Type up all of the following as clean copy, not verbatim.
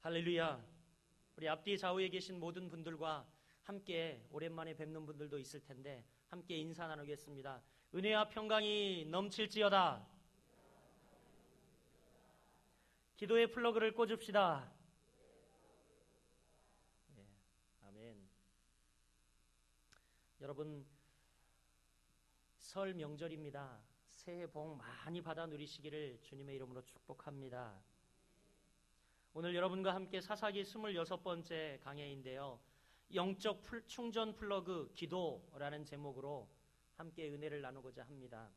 할렐루야. 우리 앞뒤 좌우에 계신 모든 분들과 함께 오랜만에 뵙는 분들도 있을 텐데 함께 인사 나누겠습니다. 은혜와 평강이 넘칠지어다. 기도의 플러그를 꽂읍시다. 예, 아멘. 여러분, 설 명절입니다. 새해 복 많이 받아 누리시기를 주님의 이름으로 축복합니다. 오늘 여러분과 함께 사사기 26번째 강해인데요. 영적 충전 플러그 기도라는 제목으로 함께 은혜를 나누고자 합니다.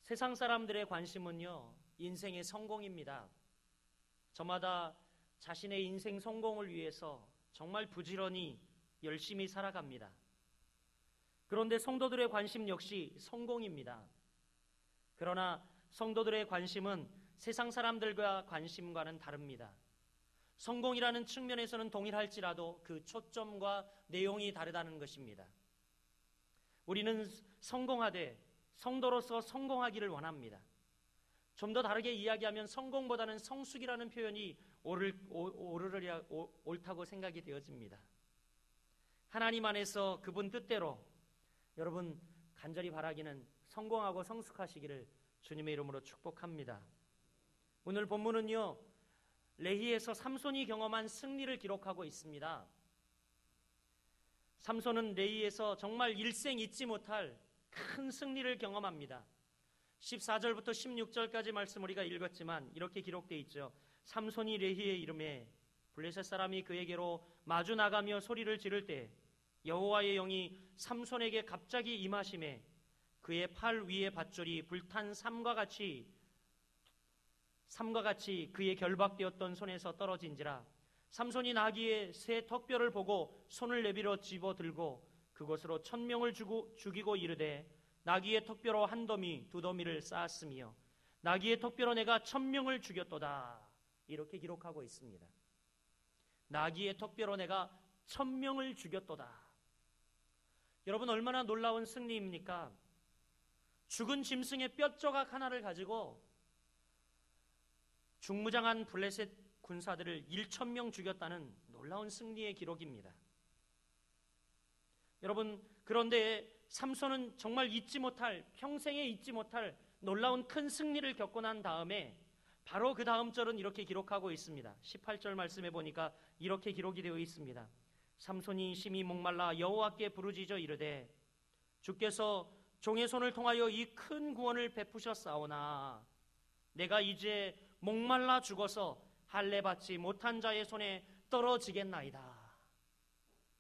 세상 사람들의 관심은요, 인생의 성공입니다. 저마다 자신의 인생 성공을 위해서 정말 부지런히 열심히 살아갑니다. 그런데 성도들의 관심 역시 성공입니다. 그러나 성도들의 관심은 세상 사람들과 관심과는 다릅니다. 성공이라는 측면에서는 동일할지라도 그 초점과 내용이 다르다는 것입니다. 우리는 성공하되 성도로서 성공하기를 원합니다. 좀 더 다르게 이야기하면 성공보다는 성숙이라는 표현이 옳다고 생각이 되어집니다. 하나님 안에서 그분 뜻대로 여러분 간절히 바라기는 성공하고 성숙하시기를 주님의 이름으로 축복합니다. 오늘 본문은요, 레히에서 삼손이 경험한 승리를 기록하고 있습니다. 삼손은 레히에서 정말 일생 잊지 못할 큰 승리를 경험합니다. 14절부터 16절까지 말씀 우리가 읽었지만 이렇게 기록되어 있죠. 삼손이 레히에 이르매 블레셋 사람이 그에게로 마주 나가며 소리를 지를 때 여호와의 영이 삼손에게 갑자기 임하심에 그의 팔 위에 밧줄이 불탄 삼과 같이 그의 결박되었던 손에서 떨어진지라. 삼손이 나귀의 새 턱뼈를 보고 손을 내밀어 집어들고 그것으로 1000명을 죽이고 이르되 나귀의 턱뼈로 한 더미 두 더미를 쌓았으며 나귀의 턱뼈로 내가 1000명을 죽였도다. 이렇게 기록하고 있습니다. 나귀의 턱뼈로 내가 1000명을 죽였도다. 여러분, 얼마나 놀라운 승리입니까? 죽은 짐승의 뼈조각 하나를 가지고 중무장한 블레셋 군사들을 1000명 죽였다는 놀라운 승리의 기록입니다. 여러분, 그런데 삼손은 정말 평생에 잊지 못할 놀라운 큰 승리를 겪고 난 다음에 바로 그 다음 절은 이렇게 기록하고 있습니다. 18절 말씀해 보니까 이렇게 기록이 되어 있습니다. 삼손이 심히 목말라 여호와께 부르짖어 이르되 주께서 종의 손을 통하여 이 큰 구원을 베푸셨사오나 내가 이제 목말라 죽어서 할례 받지 못한 자의 손에 떨어지겠나이다.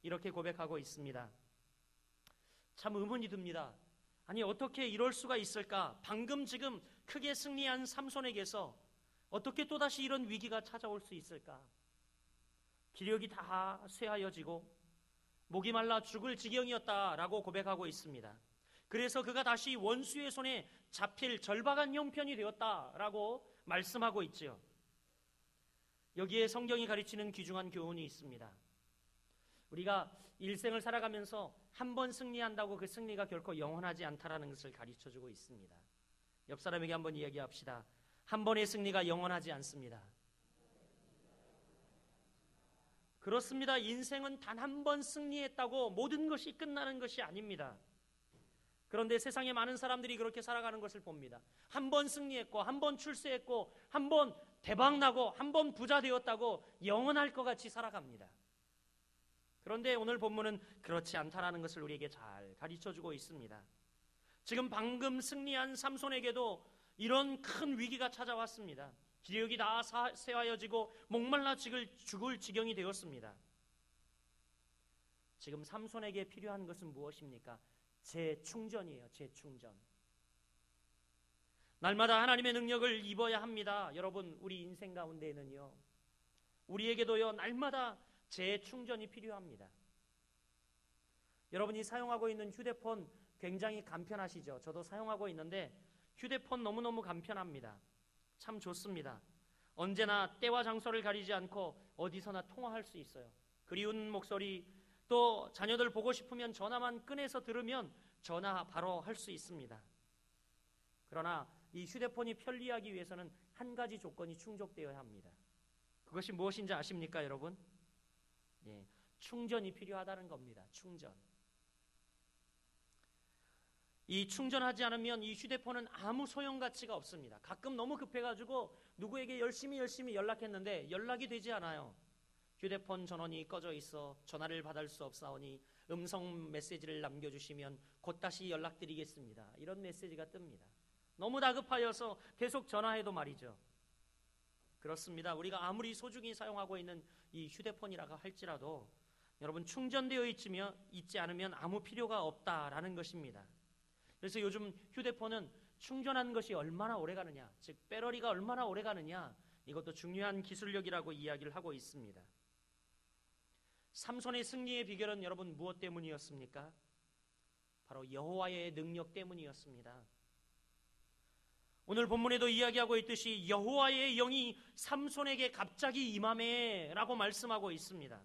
이렇게 고백하고 있습니다. 참 의문이 듭니다. 아니, 어떻게 이럴 수가 있을까? 방금 지금 크게 승리한 삼손에게서 어떻게 또다시 이런 위기가 찾아올 수 있을까? 기력이 다 쇠하여지고 목이 말라 죽을 지경이었다라고 고백하고 있습니다. 그래서 그가 다시 원수의 손에 잡힐 절박한 형편이 되었다라고 말씀하고 있죠. 여기에 성경이 가르치는 귀중한 교훈이 있습니다. 우리가 일생을 살아가면서 한 번 승리한다고 그 승리가 결코 영원하지 않다라는 것을 가르쳐주고 있습니다. 옆 사람에게 한번 이야기합시다. 한 번의 승리가 영원하지 않습니다. 그렇습니다. 인생은 단 한 번 승리했다고 모든 것이 끝나는 것이 아닙니다. 그런데 세상에 많은 사람들이 그렇게 살아가는 것을 봅니다. 한 번 승리했고, 한 번 출세했고, 한 번 대박나고, 한 번 부자 되었다고 영원할 것 같이 살아갑니다. 그런데 오늘 본문은 그렇지 않다라는 것을 우리에게 잘 가르쳐주고 있습니다. 지금 방금 승리한 삼손에게도 이런 큰 위기가 찾아왔습니다. 기력이 다 쇠하여지고 목말라 죽을 지경이 되었습니다. 지금 삼손에게 필요한 것은 무엇입니까? 재충전이에요. 재충전. 날마다 하나님의 능력을 입어야 합니다. 여러분, 우리 인생 가운데에는요, 우리에게도요, 날마다 재충전이 필요합니다. 여러분이 사용하고 있는 휴대폰 굉장히 간편하시죠? 저도 사용하고 있는데 휴대폰 너무너무 간편합니다. 참 좋습니다. 언제나 때와 장소를 가리지 않고 어디서나 통화할 수 있어요. 그리운 목소리, 또 자녀들 보고 싶으면 전화만 꺼내서 들으면 전화 바로 할 수 있습니다. 그러나 이 휴대폰이 편리하기 위해서는 한 가지 조건이 충족되어야 합니다. 그것이 무엇인지 아십니까, 여러분? 예, 충전이 필요하다는 겁니다. 충전. 이 충전하지 않으면 이 휴대폰은 아무 소용가치가 없습니다. 가끔 너무 급해가지고 누구에게 열심히 연락했는데 연락이 되지 않아요. 휴대폰 전원이 꺼져 있어 전화를 받을 수 없사오니 음성 메시지를 남겨주시면 곧 다시 연락드리겠습니다. 이런 메시지가 뜹니다. 너무 다급하여서 계속 전화해도 말이죠. 그렇습니다. 우리가 아무리 소중히 사용하고 있는 이 휴대폰이라고 할지라도 여러분 충전되어 있지 않으면 아무 필요가 없다라는 것입니다. 그래서 요즘 휴대폰은 충전하는 것이 얼마나 오래 가느냐, 즉 배터리가 얼마나 오래 가느냐, 이것도 중요한 기술력이라고 이야기를 하고 있습니다. 삼손의 승리의 비결은 여러분 무엇 때문이었습니까? 바로 여호와의 능력 때문이었습니다. 오늘 본문에도 이야기하고 있듯이 여호와의 영이 삼손에게 갑자기 임하매 라고 말씀하고 있습니다.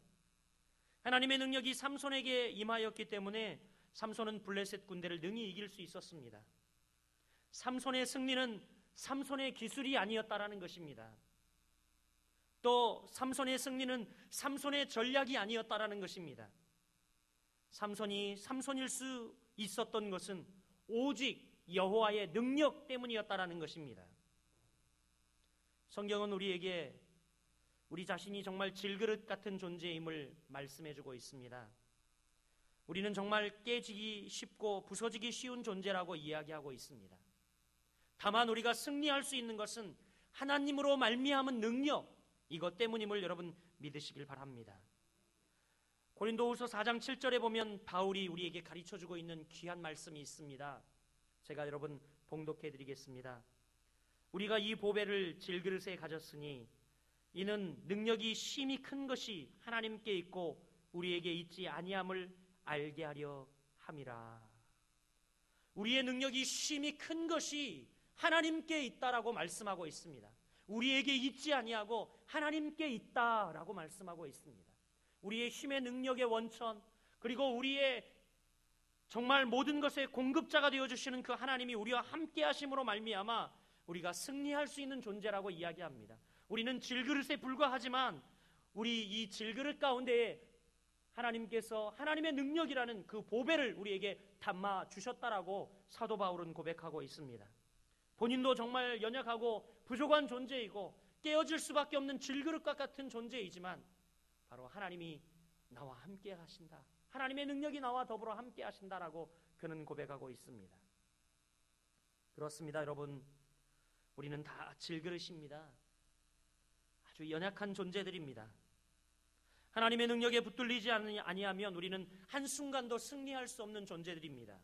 하나님의 능력이 삼손에게 임하였기 때문에 삼손은 블레셋 군대를 능히 이길 수 있었습니다. 삼손의 승리는 삼손의 기술이 아니었다라는 것입니다. 또 삼손의 승리는 삼손의 전략이 아니었다라는 것입니다. 삼손이 삼손일 수 있었던 것은 오직 여호와의 능력 때문이었다라는 것입니다. 성경은 우리에게 우리 자신이 정말 질그릇 같은 존재임을 말씀해주고 있습니다. 우리는 정말 깨지기 쉽고 부서지기 쉬운 존재라고 이야기하고 있습니다. 다만 우리가 승리할 수 있는 것은 하나님으로 말미암은 능력, 이것 때문임을 여러분 믿으시길 바랍니다. 고린도후서 4장 7절에 보면 바울이 우리에게 가르쳐주고 있는 귀한 말씀이 있습니다. 제가 여러분 봉독해 드리겠습니다. 우리가 이 보배를 질그릇에 가졌으니 이는 능력이 심히 큰 것이 하나님께 있고 우리에게 있지 아니함을 알게 하려 함이라. 우리의 능력이 심히 큰 것이 하나님께 있다라고 말씀하고 있습니다. 우리에게 있지 아니하고 하나님께 있다라고 말씀하고 있습니다. 우리의 힘의 능력의 원천, 그리고 우리의 정말 모든 것의 공급자가 되어주시는 그 하나님이 우리와 함께 하심으로 말미암아 우리가 승리할 수 있는 존재라고 이야기합니다. 우리는 질그릇에 불과하지만 우리 이 질그릇 가운데에 하나님께서 하나님의 능력이라는 그 보배를 우리에게 담아 주셨다라고 사도 바울은 고백하고 있습니다. 본인도 정말 연약하고 부족한 존재이고 깨어질 수밖에 없는 질그릇과 같은 존재이지만 바로 하나님이 나와 함께 하신다, 하나님의 능력이 나와 더불어 함께 하신다라고 그는 고백하고 있습니다. 그렇습니다. 여러분, 우리는 다 질그릇입니다. 아주 연약한 존재들입니다. 하나님의 능력에 붙들리지 아니하면 우리는 한순간도 승리할 수 없는 존재들입니다.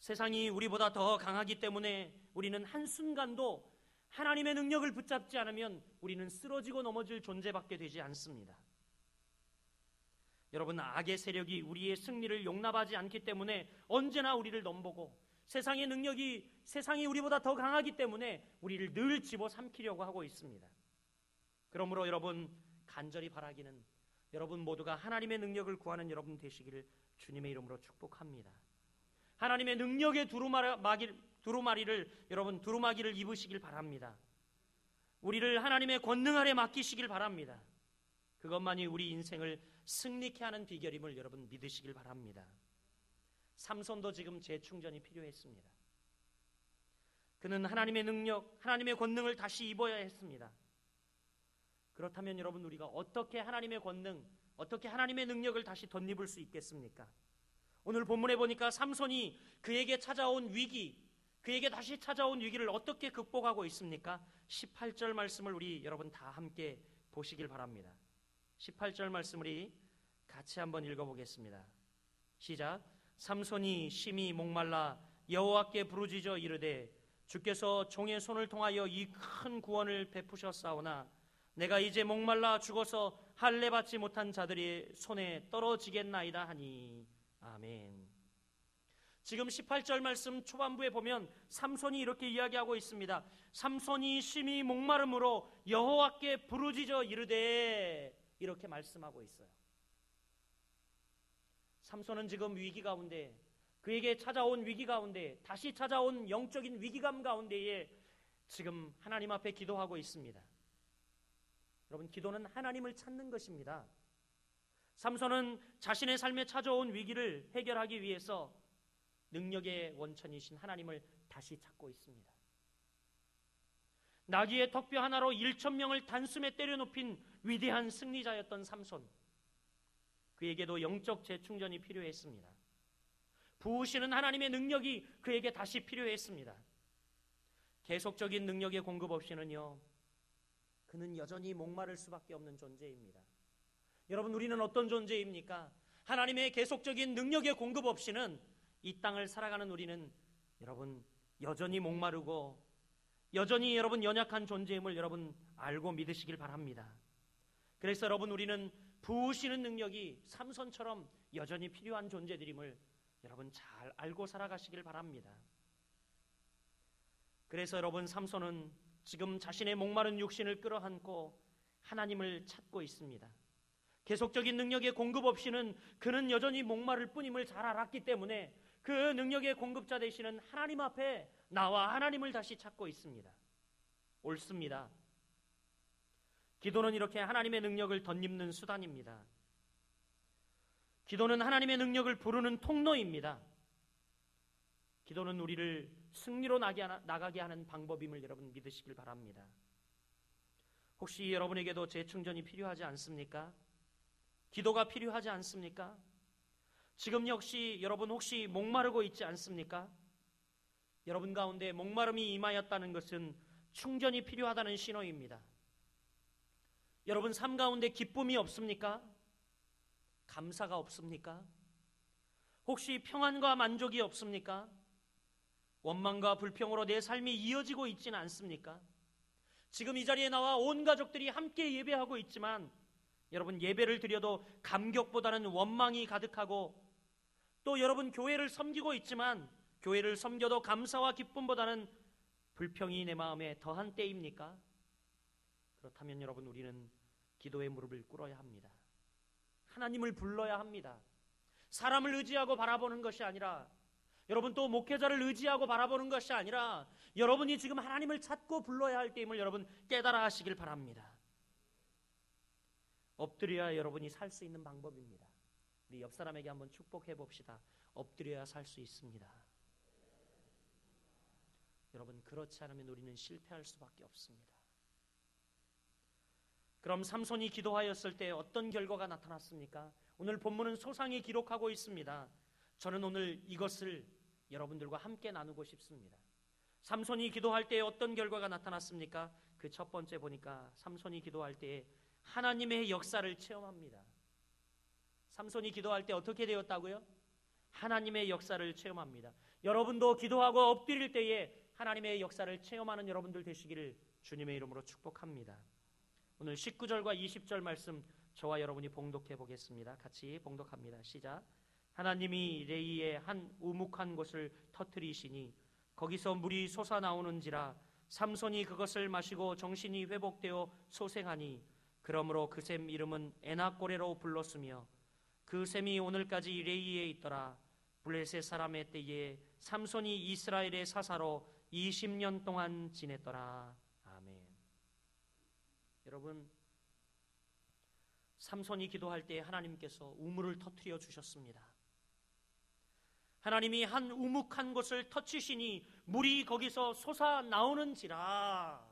세상이 우리보다 더 강하기 때문에 우리는 한순간도 하나님의 능력을 붙잡지 않으면 우리는 쓰러지고 넘어질 존재밖에 되지 않습니다. 여러분, 악의 세력이 우리의 승리를 용납하지 않기 때문에 언제나 우리를 넘보고 세상의 능력이 세상이 우리보다 더 강하기 때문에 우리를 늘 집어삼키려고 하고 있습니다. 그러므로 여러분, 간절히 바라기는 여러분 모두가 하나님의 능력을 구하는 여러분 되시기를 주님의 이름으로 축복합니다. 하나님의 능력의 두루마리를 여러분 두루마기를 입으시길 바랍니다. 우리를 하나님의 권능 아래 맡기시길 바랍니다. 그것만이 우리 인생을 승리케 하는 비결임을 여러분 믿으시길 바랍니다. 삼손도 지금 재충전이 필요했습니다. 그는 하나님의 능력, 하나님의 권능을 다시 입어야 했습니다. 그렇다면 여러분, 우리가 어떻게 하나님의 권능, 어떻게 하나님의 능력을 다시 덧입을 수 있겠습니까? 오늘 본문에 보니까 삼손이 그에게 찾아온 위기, 그에게 다시 찾아온 위기를 어떻게 극복하고 있습니까? 18절 말씀을 우리 여러분 다 함께 보시길 바랍니다. 18절 말씀 우리 같이 한번 읽어보겠습니다. 시작. 삼손이 심히 목말라 여호와께 부르짖어 이르되 주께서 종의 손을 통하여 이 큰 구원을 베푸셨사오나 내가 이제 목말라 죽어서 할례 받지 못한 자들의 손에 떨어지겠나이다 하니. 아멘. 지금 18절 말씀 초반부에 보면 삼손이 이렇게 이야기하고 있습니다. 삼손이 심히 목마름으로 여호와께 부르짖어 이르되, 이렇게 말씀하고 있어요. 삼손은 지금 위기 가운데, 그에게 찾아온 위기 가운데, 다시 찾아온 영적인 위기감 가운데에 지금 하나님 앞에 기도하고 있습니다. 여러분, 기도는 하나님을 찾는 것입니다. 삼손은 자신의 삶에 찾아온 위기를 해결하기 위해서 능력의 원천이신 하나님을 다시 찾고 있습니다. 나귀의 턱뼈 하나로 1,000명을 단숨에 때려눕힌 위대한 승리자였던 삼손, 그에게도 영적 재충전이 필요했습니다. 부으시는 하나님의 능력이 그에게 다시 필요했습니다. 계속적인 능력의 공급 없이는요, 그는 여전히 목마를 수밖에 없는 존재입니다. 여러분, 우리는 어떤 존재입니까? 하나님의 계속적인 능력의 공급 없이는 이 땅을 살아가는 우리는 여러분 여전히 목마르고 여전히 여러분 연약한 존재임을 여러분 알고 믿으시길 바랍니다. 그래서 여러분, 우리는 부으시는 능력이 삼손처럼 여전히 필요한 존재들임을 여러분 잘 알고 살아가시길 바랍니다. 그래서 여러분, 삼손은 지금 자신의 목마른 육신을 끌어안고 하나님을 찾고 있습니다. 계속적인 능력의 공급 없이는 그는 여전히 목마를 뿐임을 잘 알았기 때문에 그 능력의 공급자 되시는 하나님 앞에 나와 하나님을 다시 찾고 있습니다. 옳습니다. 기도는 이렇게 하나님의 능력을 덧입는 수단입니다. 기도는 하나님의 능력을 부르는 통로입니다. 기도는 우리를 승리로 나가게 하는 방법임을 여러분 믿으시길 바랍니다. 혹시 여러분에게도 재충전이 필요하지 않습니까? 기도가 필요하지 않습니까? 지금 역시 여러분 혹시 목마르고 있지 않습니까? 여러분 가운데 목마름이 임하였다는 것은 충전이 필요하다는 신호입니다. 여러분 삶 가운데 기쁨이 없습니까? 감사가 없습니까? 혹시 평안과 만족이 없습니까? 원망과 불평으로 내 삶이 이어지고 있지는 않습니까? 지금 이 자리에 나와 온 가족들이 함께 예배하고 있지만 여러분, 예배를 드려도 감격보다는 원망이 가득하고, 또 여러분 교회를 섬기고 있지만 교회를 섬겨도 감사와 기쁨보다는 불평이 내 마음에 더한 때입니까? 그렇다면 여러분, 우리는 기도의 무릎을 꿇어야 합니다. 하나님을 불러야 합니다. 사람을 의지하고 바라보는 것이 아니라, 여러분 또 목회자를 의지하고 바라보는 것이 아니라 여러분이 지금 하나님을 찾고 불러야 할 때임을 여러분 깨달아 하시길 바랍니다. 엎드려야 여러분이 살 수 있는 방법입니다. 우리 옆 사람에게 한번 축복해 봅시다. 엎드려야 살 수 있습니다. 여러분, 그렇지 않으면 우리는 실패할 수밖에 없습니다. 그럼 삼손이 기도하였을 때 어떤 결과가 나타났습니까? 오늘 본문은 소상히 기록하고 있습니다. 저는 오늘 이것을 여러분들과 함께 나누고 싶습니다. 삼손이 기도할 때 어떤 결과가 나타났습니까? 그 첫 번째 보니까 삼손이 기도할 때 하나님의 역사를 체험합니다. 삼손이 기도할 때 어떻게 되었다고요? 하나님의 역사를 체험합니다. 여러분도 기도하고 엎드릴 때에 하나님의 역사를 체험하는 여러분들 되시기를 주님의 이름으로 축복합니다. 오늘 19절과 20절 말씀 저와 여러분이 봉독해 보겠습니다. 같이 봉독합니다. 시작. 하나님이 레이의 한 우묵한 곳을 터뜨리시니 거기서 물이 솟아나오는지라 삼손이 그것을 마시고 정신이 회복되어 소생하니 그러므로 그 샘 이름은 에낙고레로 불렀으며 그 샘이 오늘까지 레이에 있더라. 블레셋 사람의 때에 삼손이 이스라엘의 사사로 20년 동안 지냈더라. 아멘. 여러분, 삼손이 기도할 때 하나님께서 우물을 터뜨려 주셨습니다. 하나님이 한 우묵한 곳을 터치시니 물이 거기서 솟아 나오는지라.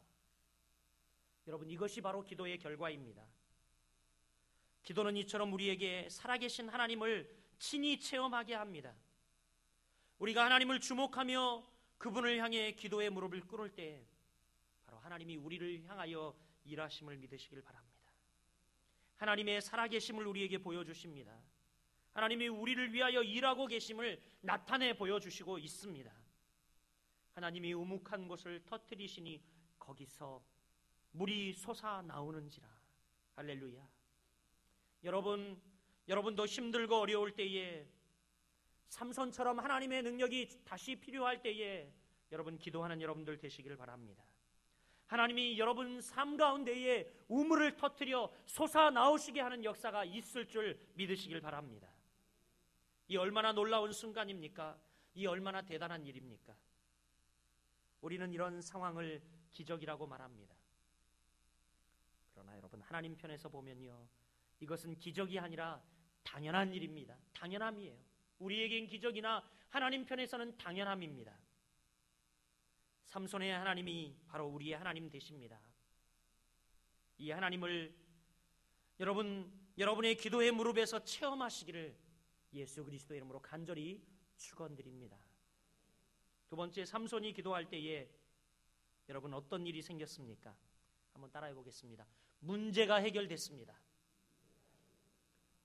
여러분, 이것이 바로 기도의 결과입니다. 기도는 이처럼 우리에게 살아계신 하나님을 친히 체험하게 합니다. 우리가 하나님을 주목하며 그분을 향해 기도의 무릎을 꿇을 때 바로 하나님이 우리를 향하여 일하심을 믿으시길 바랍니다. 하나님의 살아계심을 우리에게 보여주십니다. 하나님이 우리를 위하여 일하고 계심을 나타내 보여주시고 있습니다. 하나님이 우묵한 곳을 터뜨리시니 거기서 물이 솟아 나오는지라. 할렐루야. 여러분도 힘들고 어려울 때에 삼손처럼 하나님의 능력이 다시 필요할 때에 여러분 기도하는 여러분들 되시기를 바랍니다. 하나님이 여러분 삶 가운데에 우물을 터뜨려 솟아 나오시게 하는 역사가 있을 줄 믿으시길 바랍니다. 이 얼마나 놀라운 순간입니까? 이 얼마나 대단한 일입니까? 우리는 이런 상황을 기적이라고 말합니다. 그러나 여러분, 하나님 편에서 보면요, 이것은 기적이 아니라 당연한 일입니다. 당연함이에요. 우리에겐 기적이나 하나님 편에서는 당연함입니다. 삼손의 하나님이 바로 우리의 하나님 되십니다. 이 하나님을 여러분의 기도의 무릎에서 체험하시기를 예수 그리스도의 이름으로 간절히 축원드립니다. 두 번째, 삼손이 기도할 때에 여러분 어떤 일이 생겼습니까? 한번 따라해 보겠습니다. 문제가 해결됐습니다.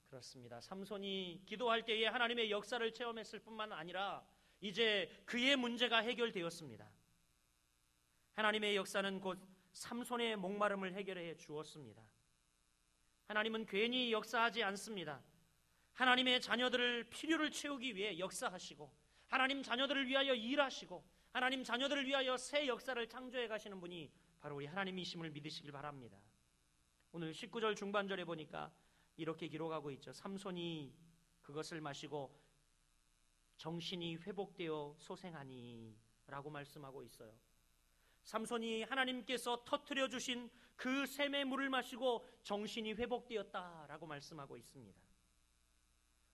그렇습니다. 삼손이 기도할 때에 하나님의 역사를 체험했을 뿐만 아니라 이제 그의 문제가 해결되었습니다. 하나님의 역사는 곧 삼손의 목마름을 해결해 주었습니다. 하나님은 괜히 역사하지 않습니다. 하나님의 자녀들을 필요를 채우기 위해 역사하시고, 하나님 자녀들을 위하여 일하시고, 하나님 자녀들을 위하여 새 역사를 창조해 가시는 분이 바로 우리 하나님이심을 믿으시길 바랍니다. 오늘 19절 중반절에 보니까 이렇게 기록하고 있죠. 삼손이 그것을 마시고 정신이 회복되어 소생하니 라고 말씀하고 있어요. 삼손이 하나님께서 터뜨려 주신 그 샘의 물을 마시고 정신이 회복되었다라고 말씀하고 있습니다.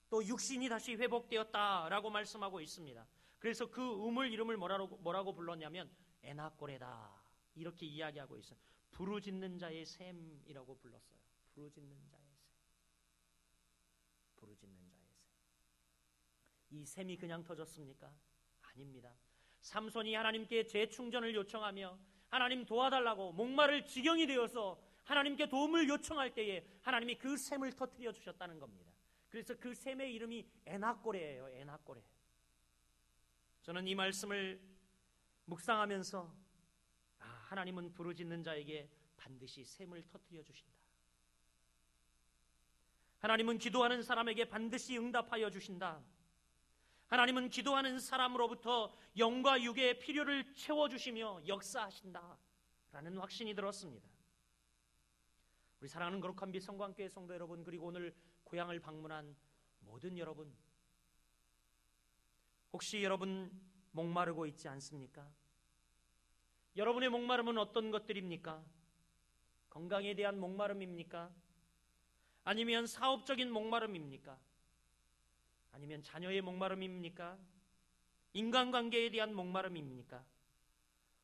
또 육신이 다시 회복되었다라고 말씀하고 있습니다. 그래서 그 우물 이름을 뭐라고 불렀냐면 에나꼬레다 이렇게 이야기하고 있어요. 부르짖는 자의 샘이라고 불렀어요. 부르짖는 자의 샘. 부르짖는 자의 샘. 이 샘이 그냥 터졌습니까? 아닙니다. 삼손이 하나님께 재충전을 요청하며 하나님 도와달라고 목마를 지경이 되어서 하나님께 도움을 요청할 때에 하나님이 그 샘을 터뜨려 주셨다는 겁니다. 그래서 그 샘의 이름이 에나꼬레예요. 에나꼬레. 저는 이 말씀을 묵상하면서 하나님은 부르짖는 자에게 반드시 샘을 터뜨려 주신다. 하나님은 기도하는 사람에게 반드시 응답하여 주신다. 하나님은 기도하는 사람으로부터 영과 육의 필요를 채워주시며 역사하신다 라는 확신이 들었습니다. 우리 사랑하는 거룩한 빛 성광교회 성도 여러분, 그리고 오늘 고향을 방문한 모든 여러분, 혹시 여러분 목마르고 있지 않습니까? 여러분의 목마름은 어떤 것들입니까? 건강에 대한 목마름입니까? 아니면 사업적인 목마름입니까? 아니면 자녀의 목마름입니까? 인간관계에 대한 목마름입니까?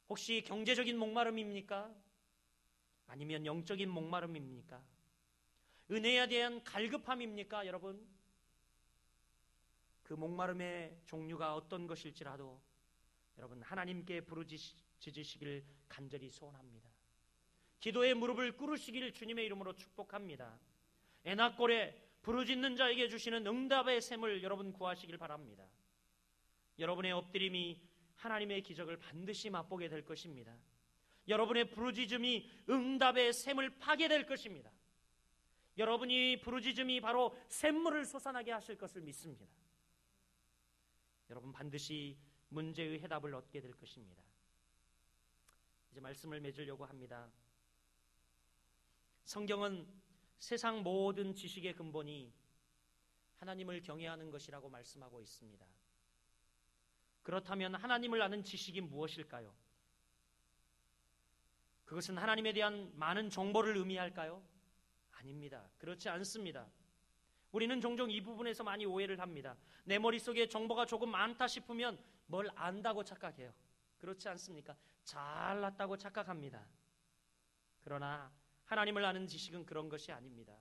혹시 경제적인 목마름입니까? 아니면 영적인 목마름입니까? 은혜에 대한 갈급함입니까, 여러분? 그 목마름의 종류가 어떤 것일지라도 여러분 하나님께 부르짖으시길 간절히 소원합니다. 기도의 무릎을 꿇으시길 주님의 이름으로 축복합니다. 에나꼬레 부르짖는 자에게 주시는 응답의 샘을 여러분 구하시길 바랍니다. 여러분의 엎드림이 하나님의 기적을 반드시 맛보게 될 것입니다. 여러분의 부르짖음이 응답의 샘을 파게 될 것입니다. 여러분이 부르짖음이 바로 샘물을 솟아나게 하실 것을 믿습니다. 여러분 반드시 문제의 해답을 얻게 될 것입니다. 이제 말씀을 맺으려고 합니다. 성경은 세상 모든 지식의 근본이 하나님을 경외하는 것이라고 말씀하고 있습니다. 그렇다면 하나님을 아는 지식이 무엇일까요? 그것은 하나님에 대한 많은 정보를 의미할까요? 아닙니다. 그렇지 않습니다. 우리는 종종 이 부분에서 많이 오해를 합니다. 내 머릿속에 정보가 조금 많다 싶으면 뭘 안다고 착각해요. 그렇지 않습니까? 잘났다고 착각합니다. 그러나 하나님을 아는 지식은 그런 것이 아닙니다.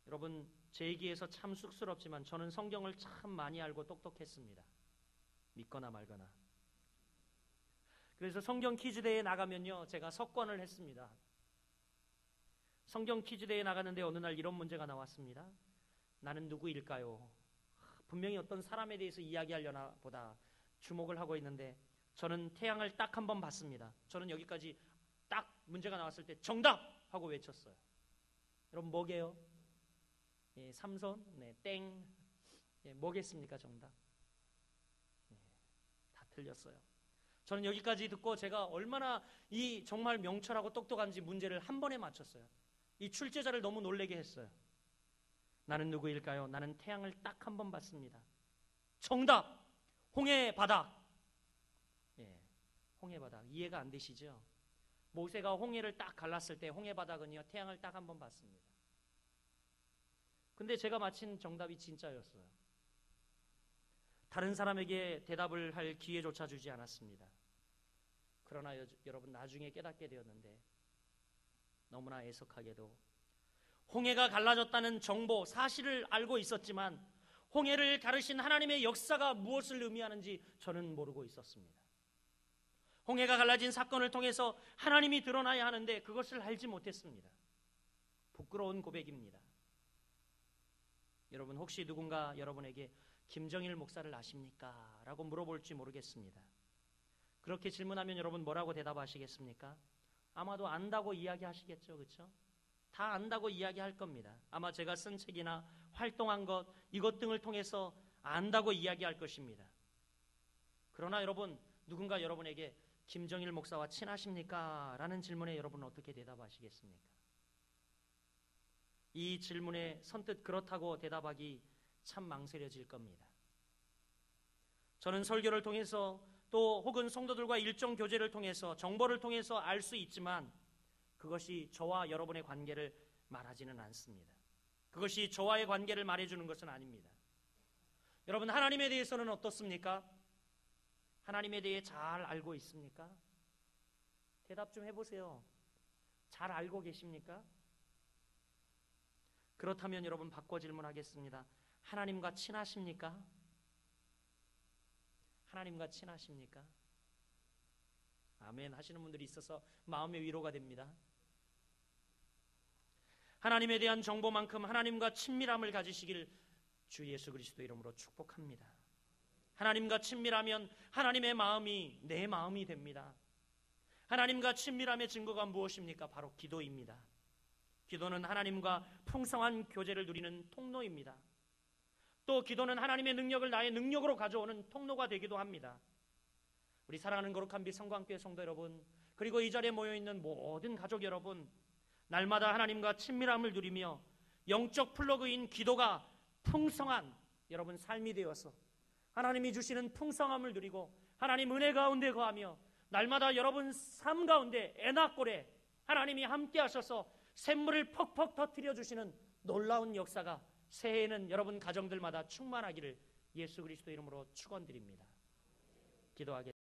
여러분, 제 얘기에서 참 쑥스럽지만 저는 성경을 참 많이 알고 똑똑했습니다. 믿거나 말거나. 그래서 성경 퀴즈대회에 나가면요, 제가 석권을 했습니다. 성경 퀴즈대회에 나가는데 어느 날 이런 문제가 나왔습니다. 나는 누구일까요? 분명히 어떤 사람에 대해서 이야기하려나 보다 주목을 하고 있는데 저는 태양을 딱 한 번 봤습니다. 저는 여기까지 딱 문제가 나왔을 때 정답! 하고 외쳤어요. 여러분 뭐게요? 예, 삼손? 네, 땡. 예, 뭐겠습니까 정답? 예, 다 틀렸어요. 저는 여기까지 듣고 제가 얼마나 이 정말 명철하고 똑똑한지 문제를 한 번에 맞췄어요. 이 출제자를 너무 놀라게 했어요. 나는 누구일까요? 나는 태양을 딱 한 번 봤습니다. 정답! 홍해 바닥. 예, 홍해 바닥. 이해가 안 되시죠? 모세가 홍해를 딱 갈랐을 때 홍해 바닥은요 태양을 딱 한 번 봤습니다. 근데 제가 맞힌 정답이 진짜였어요. 다른 사람에게 대답을 할 기회조차 주지 않았습니다. 그러나 여러분 나중에 깨닫게 되었는데 너무나 애석하게도 홍해가 갈라졌다는 정보, 사실을 알고 있었지만 홍해를 가르신 하나님의 역사가 무엇을 의미하는지 저는 모르고 있었습니다. 홍해가 갈라진 사건을 통해서 하나님이 드러나야 하는데 그것을 알지 못했습니다. 부끄러운 고백입니다. 여러분 혹시 누군가 여러분에게 김정일 목사를 아십니까? 라고 물어볼지 모르겠습니다. 그렇게 질문하면 여러분 뭐라고 대답하시겠습니까? 아마도 안다고 이야기하시겠죠, 그렇죠? 다 안다고 이야기할 겁니다. 아마 제가 쓴 책이나 활동한 것, 이것 등을 통해서 안다고 이야기할 것입니다. 그러나 여러분, 누군가 여러분에게 김정일 목사와 친하십니까? 라는 질문에 여러분은 어떻게 대답하시겠습니까? 이 질문에 선뜻 그렇다고 대답하기 참 망설여질 겁니다. 저는 설교를 통해서 또 혹은 성도들과 일종 교제를 통해서 정보를 통해서 알 수 있지만 그것이 저와 여러분의 관계를 말하지는 않습니다. 그것이 저와의 관계를 말해주는 것은 아닙니다. 여러분 하나님에 대해서는 어떻습니까? 하나님에 대해 잘 알고 있습니까? 대답 좀 해보세요. 잘 알고 계십니까? 그렇다면 여러분 바꿔 질문하겠습니다. 하나님과 친하십니까? 하나님과 친하십니까? 아멘 하시는 분들이 있어서 마음의 위로가 됩니다. 하나님에 대한 정보만큼 하나님과 친밀함을 가지시길 주 예수 그리스도 이름으로 축복합니다. 하나님과 친밀하면 하나님의 마음이 내 마음이 됩니다. 하나님과 친밀함의 증거가 무엇입니까? 바로 기도입니다. 기도는 하나님과 풍성한 교제를 누리는 통로입니다. 또 기도는 하나님의 능력을 나의 능력으로 가져오는 통로가 되기도 합니다. 우리 사랑하는 거룩한 빛 성광교회 성도 여러분, 그리고 이 자리에 모여있는 모든 가족 여러분, 날마다 하나님과 친밀함을 누리며 영적 플러그인 기도가 풍성한 여러분 삶이 되어서 하나님이 주시는 풍성함을 누리고 하나님 은혜 가운데 거하며 날마다 여러분 삶 가운데 애낙골에 하나님이 함께 하셔서 샘물을 퍽퍽 터뜨려 주시는 놀라운 역사가 새해에는 여러분 가정들마다 충만하기를 예수 그리스도 이름으로 축원드립니다. 기도하겠습니다.